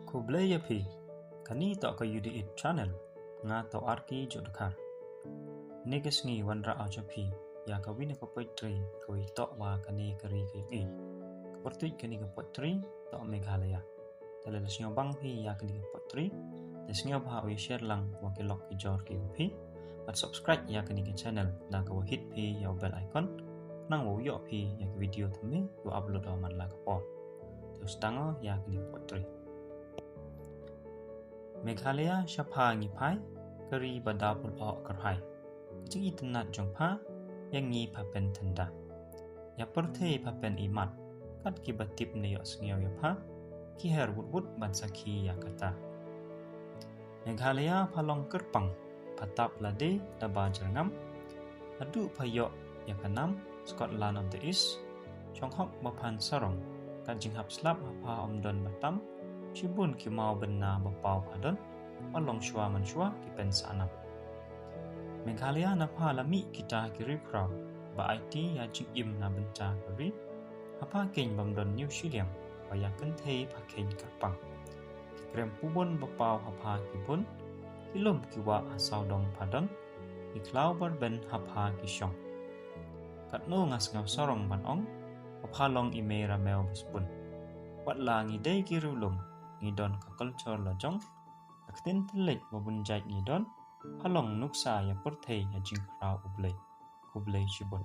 Kublai yapi, Kani tak kayudi it channel, nga to arki jodkar. Neges ngi wanra ajapi, ya kawin ko poetry, kawi tok wa kani kari kay Kaportuit kani ka poetry, tok Meghalaya. Talalas nyo bang pi ya kani ka poetry, tas nyo ba o share lang wakilok ki jor ki upi, at subscribe ya kani ka channel, na kawa hit pi ya bell icon, nang wo yo pi ya video tumi, yo upload o man la kapo. Terus tango ya kani ka poetry. Meghalaya siapa ngi phai, kari badapul o kyrhai. Jingitynnad Jong yang ngi papen thanda. Ya pyrthei papen pynimat, kat ki batip ne iohsngew ya ki her wut-wut ban sakhi ya kata. Meghalaya palong kyrpang, patap lade daba jyrngam. Haduh payok ya kanam, Scotland of the East. Shonghok Phan sarong, kat jinghap slap omdon batam. Shibun ki Mawbynna bapau padon, palong shua manshua ki pensanam. Meghalaya na lami kita kiri prau, ba IT ya jingim na benta kiri, keng bamdon New Zealand, ya phai keng kyrpang. Krem pubon bapau ki bun, kilum ki wa asau dong padon, klau barben ki Shong. Katno ngasngaw sarong banong, long ime ramel bispun. Wat la ngidai ki rulum, ngidon ka culture la Jong, ktien telik mabunjait ngidon, halong nuksa ya pyrthei ya jinghap kublai Shibun.